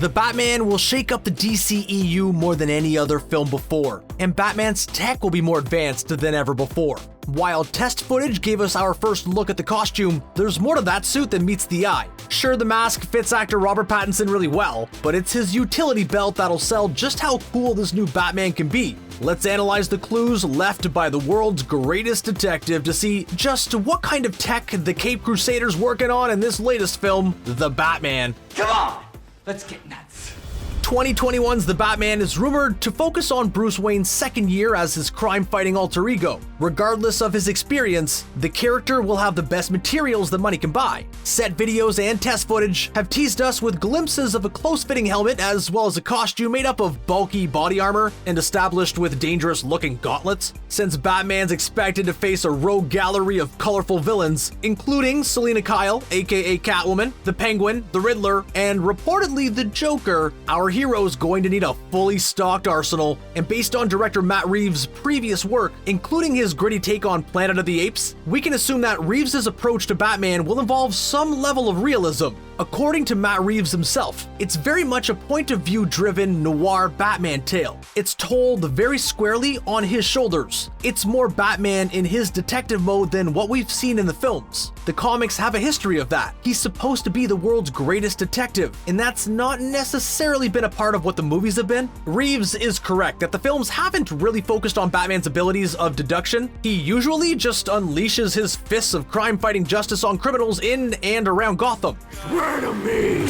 The Batman will shake up the DCEU more than any other film before, and Batman's tech will be more advanced than ever before. While test footage gave us our first look at the costume, there's more to that suit than meets the eye. Sure, the mask fits actor Robert Pattinson really well, but it's his utility belt that'll sell just how cool this new Batman can be. Let's analyze the clues left by the world's greatest detective to see just what kind of tech the Cape Crusader's working on in this latest film, The Batman. Come on, let's get nuts. 2021's The Batman is rumored to focus on Bruce Wayne's second year as his crime-fighting alter ego. Regardless of his experience, the character will have the best materials that money can buy. Set videos and test footage have teased us with glimpses of a close-fitting helmet as well as a costume made up of bulky body armor and established with dangerous-looking gauntlets. Since Batman's expected to face a rogue gallery of colorful villains, including Selina Kyle, aka Catwoman, the Penguin, the Riddler, and reportedly the Joker, our hero's going to need a fully stocked arsenal, and based on director Matt Reeves' previous work, including his gritty take on Planet of the Apes, we can assume that Reeves' approach to Batman will involve some level of realism. According to Matt Reeves himself, it's very much a point-of-view driven noir Batman tale. It's told very squarely on his shoulders. It's more Batman in his detective mode than what we've seen in the films. The comics have a history of that. He's supposed to be the world's greatest detective, and that's not necessarily been a part of what the movies have been. Reeves is correct that the films haven't really focused on Batman's abilities of deduction. He usually just unleashes his fists of crime-fighting justice on criminals in and around Gotham. Swear to me.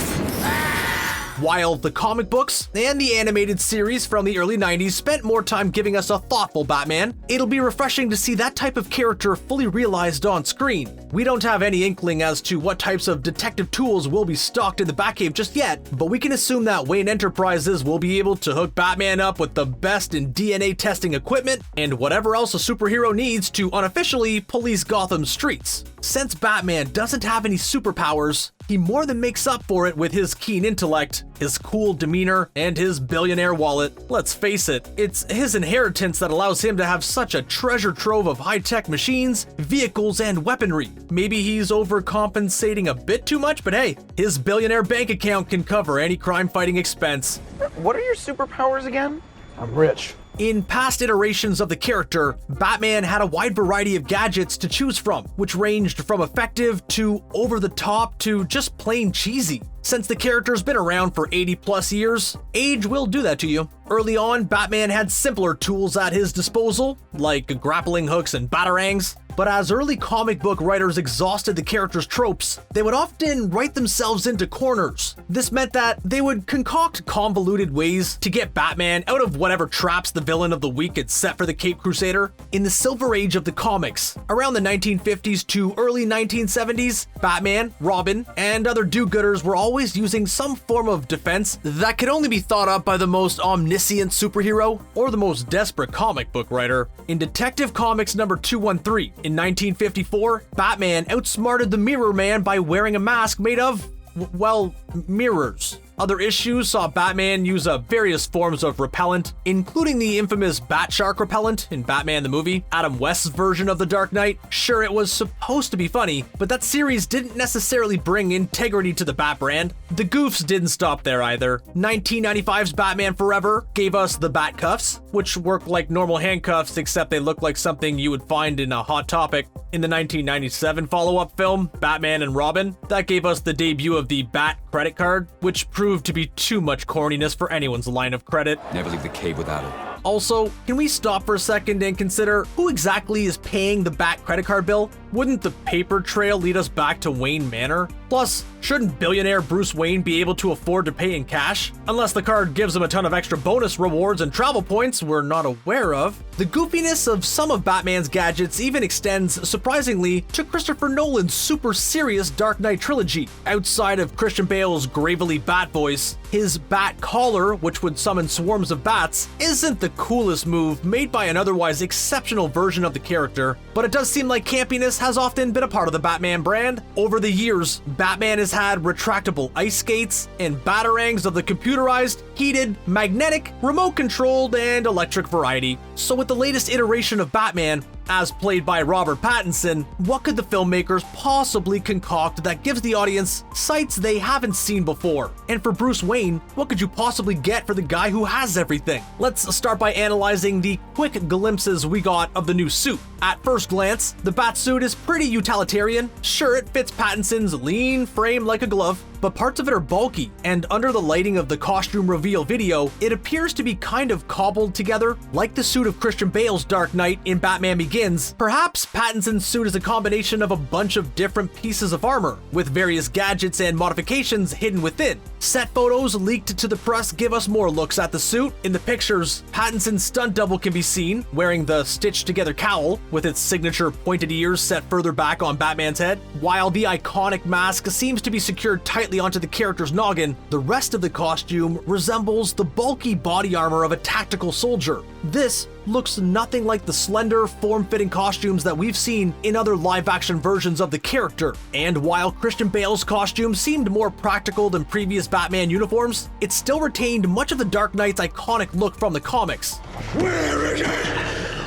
While the comic books and the animated series from the early 90s spent more time giving us a thoughtful Batman, it'll be refreshing to see that type of character fully realized on screen. We don't have any inkling as to what types of detective tools will be stocked in the Batcave just yet, but we can assume that Wayne Enterprises will be able to hook Batman up with the best in DNA testing equipment and whatever else a superhero needs to unofficially police Gotham's streets. Since Batman doesn't have any superpowers, he more than makes up for it with his keen intellect, his cool demeanor, and his billionaire wallet. Let's face it, it's his inheritance that allows him to have such a treasure trove of high-tech machines, vehicles, and weaponry. Maybe he's overcompensating a bit too much, but hey, his billionaire bank account can cover any crime-fighting expense. What are your superpowers again? I'm rich. In past iterations of the character, Batman had a wide variety of gadgets to choose from, which ranged from effective to over-the-top to just plain cheesy. Since the character's been around for 80 plus years, age will do that to you. Early on, Batman had simpler tools at his disposal, like grappling hooks and batarangs, but as early comic book writers exhausted the character's tropes, they would often write themselves into corners. This meant that they would concoct convoluted ways to get Batman out of whatever traps the villain of the week had set for the Cape Crusader. In the Silver Age of the comics, around the 1950s to early 1970s, Batman, Robin, and other do-gooders were always using some form of defense that could only be thought up by the most omniscient superhero or the most desperate comic book writer. In Detective Comics number 213, in 1954, Batman outsmarted the Mirror Man by wearing a mask made of, well, mirrors. Other issues saw Batman use various forms of repellent, including the infamous Bat Shark repellent in Batman the movie, Adam West's version of the Dark Knight. Sure, it was supposed to be funny, but that series didn't necessarily bring integrity to the Bat brand. The goofs didn't stop there either. 1995's Batman Forever gave us the Bat Cuffs, which work like normal handcuffs except they look like something you would find in a Hot Topic. In the 1997 follow-up film, Batman and Robin, that gave us the debut of the Bat credit card, which proved to be too much corniness for anyone's line of credit. Never leave the cave without it. Also, can we stop for a second and consider who exactly is paying the Bat credit card bill? Wouldn't the paper trail lead us back to Wayne Manor? Plus, shouldn't billionaire Bruce Wayne be able to afford to pay in cash? Unless the card gives him a ton of extra bonus rewards and travel points we're not aware of. The goofiness of some of Batman's gadgets even extends, surprisingly, to Christopher Nolan's super serious Dark Knight trilogy. Outside of Christian Bale's gravelly bat voice, his bat collar, which would summon swarms of bats, isn't the coolest move made by an otherwise exceptional version of the character, but it does seem like campiness has often been a part of the Batman brand. Over the years, Batman has had retractable ice skates and batarangs of the computerized, heated, magnetic, remote-controlled, and electric variety. So with the latest iteration of Batman, as played by Robert Pattinson, what could the filmmakers possibly concoct that gives the audience sights they haven't seen before? And for Bruce Wayne, what could you possibly get for the guy who has everything? Let's start by analyzing the quick glimpses we got of the new suit. At first glance, the Batsuit is pretty utilitarian. Sure, it fits Pattinson's lean frame like a glove, but parts of it are bulky, and under the lighting of the costume reveal video, it appears to be kind of cobbled together, like the suit of Christian Bale's Dark Knight in Batman Begins. Perhaps Pattinson's suit is a combination of a bunch of different pieces of armor, with various gadgets and modifications hidden within. Set photos leaked to the press give us more looks at the suit. In the pictures, Pattinson's stunt double can be seen, wearing the stitched-together cowl, with its signature pointed ears set further back on Batman's head. While the iconic mask seems to be secured tightly onto the character's noggin, the rest of the costume resembles the bulky body armor of a tactical soldier. This looks nothing like the slender, form-fitting costumes that we've seen in other live-action versions of the character. And while Christian Bale's costume seemed more practical than previous Batman uniforms, it still retained much of the Dark Knight's iconic look from the comics. Where is it?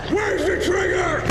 Where's the trigger?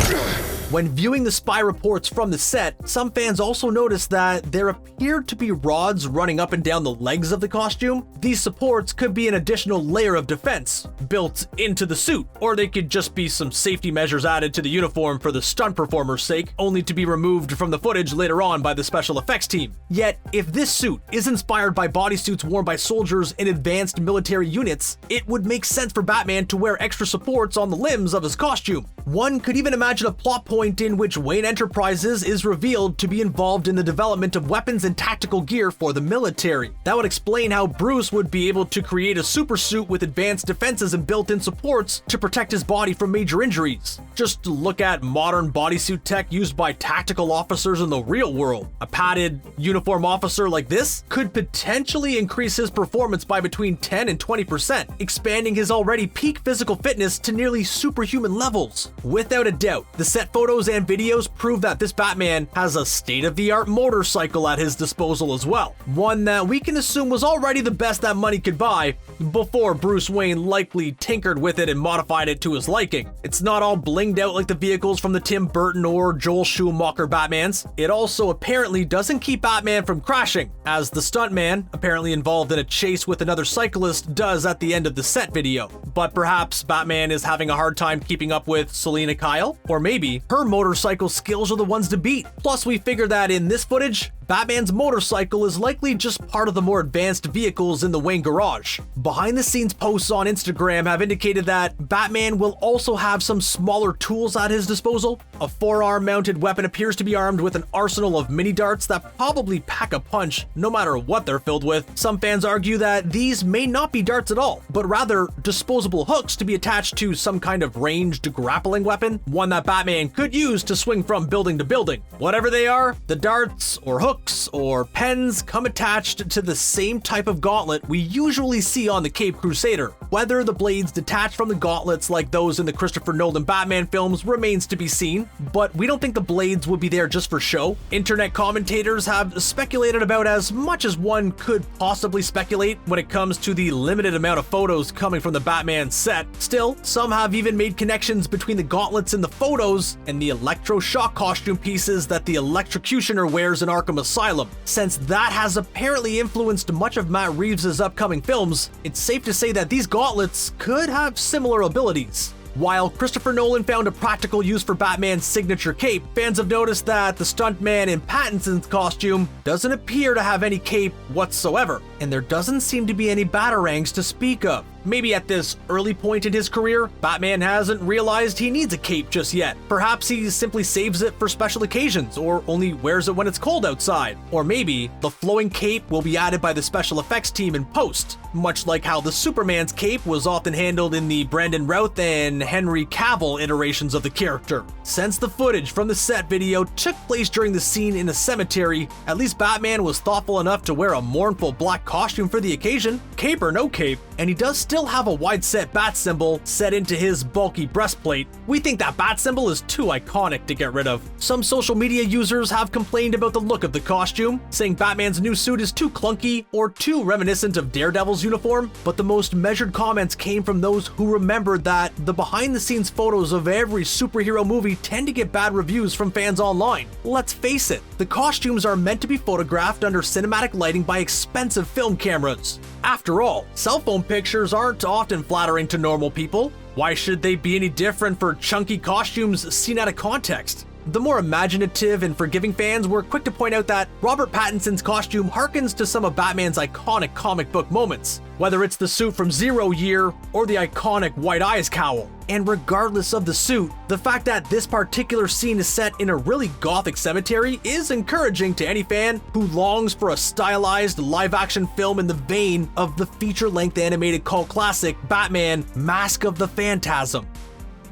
When viewing the spy reports from the set, some fans also noticed that there appeared to be rods running up and down the legs of the costume. These supports could be an additional layer of defense built into the suit, or they could just be some safety measures added to the uniform for the stunt performer's sake, only to be removed from the footage later on by the special effects team. Yet, if this suit is inspired by bodysuits worn by soldiers in advanced military units, it would make sense for Batman to wear extra supports on the limbs of his costume. One could even imagine a plot point in which Wayne Enterprises is revealed to be involved in the development of weapons and tactical gear for the military. That would explain how Bruce would be able to create a super suit with advanced defenses and built-in supports to protect his body from major injuries. Just look at modern bodysuit tech used by tactical officers in the real world. A padded uniform officer like this could potentially increase his performance by between 10 and 20%, expanding his already peak physical fitness to nearly superhuman levels. Without a doubt, the set photos and videos prove that this Batman has a state-of-the-art motorcycle at his disposal as well. One that we can assume was already the best that money could buy before Bruce Wayne likely tinkered with it and modified it to his liking. It's not all blinged out like the vehicles from the Tim Burton or Joel Schumacher Batmans. It also apparently doesn't keep Batman from crashing, as the stuntman, apparently involved in a chase with another cyclist, does at the end of the set video. But perhaps Batman is having a hard time keeping up with Selina Kyle? Or maybe her motorcycle skills are the ones to beat. Plus, we figure that in this footage, Batman's motorcycle is likely just part of the more advanced vehicles in the Wayne garage. Behind-the-scenes posts on Instagram have indicated that Batman will also have some smaller tools at his disposal. A forearm-mounted weapon appears to be armed with an arsenal of mini darts that probably pack a punch no matter what they're filled with. Some fans argue that these may not be darts at all, but rather disposable hooks to be attached to some kind of ranged grappling weapon, one that Batman could use to swing from building to building. Whatever they are, the darts or hooks or pens come attached to the same type of gauntlet we usually see on the Caped Crusader. Whether the blades detach from the gauntlets like those in the Christopher Nolan Batman films remains to be seen, but we don't think the blades would be there just for show. Internet commentators have speculated about as much as one could possibly speculate when it comes to the limited amount of photos coming from the Batman set. Still, some have even made connections between the gauntlets in the photos and the electroshock costume pieces that the electrocutioner wears in Arkham Asylum. Since that has apparently influenced much of Matt Reeves' upcoming films, it's safe to say that these gauntlets could have similar abilities. While Christopher Nolan found a practical use for Batman's signature cape, fans have noticed that the stuntman in Pattinson's costume doesn't appear to have any cape whatsoever, and there doesn't seem to be any batarangs to speak of. Maybe at this early point in his career, Batman hasn't realized he needs a cape just yet. Perhaps he simply saves it for special occasions, or only wears it when it's cold outside. Or maybe the flowing cape will be added by the special effects team in post, much like how the Superman's cape was often handled in the Brandon Routh and Henry Cavill iterations of the character. Since the footage from the set video took place during the scene in a cemetery, at least Batman was thoughtful enough to wear a mournful black costume for the occasion, cape or no cape, and he does still have a wide-set bat symbol set into his bulky breastplate. We think that bat symbol is too iconic to get rid of. Some social media users have complained about the look of the costume, saying Batman's new suit is too clunky or too reminiscent of Daredevil's uniform, but the most measured comments came from those who remembered that the behind-the-scenes photos of every superhero movie tend to get bad reviews from fans online. Let's face it, the costumes are meant to be photographed under cinematic lighting by expensive film cameras. After all, cell phone pictures aren't often flattering to normal people. Why should they be any different for chunky costumes seen out of context? The more imaginative and forgiving fans were quick to point out that Robert Pattinson's costume harkens to some of Batman's iconic comic book moments, whether it's the suit from Zero Year or the iconic White Eyes cowl. And regardless of the suit, the fact that this particular scene is set in a really gothic cemetery is encouraging to any fan who longs for a stylized live-action film in the vein of the feature-length animated cult classic Batman: Mask of the Phantasm.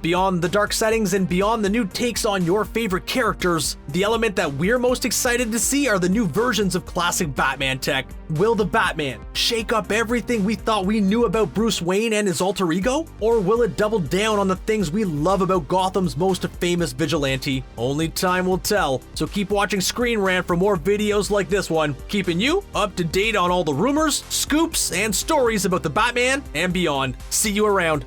Beyond the dark settings and beyond the new takes on your favorite characters, the element that we're most excited to see are the new versions of classic Batman tech. Will the Batman shake up everything we thought we knew about Bruce Wayne and his alter ego? Or will it double down on the things we love about Gotham's most famous vigilante? Only time will tell, so keep watching ScreenRant for more videos like this one, keeping you up to date on all the rumors, scoops, and stories about the Batman and beyond. See you around.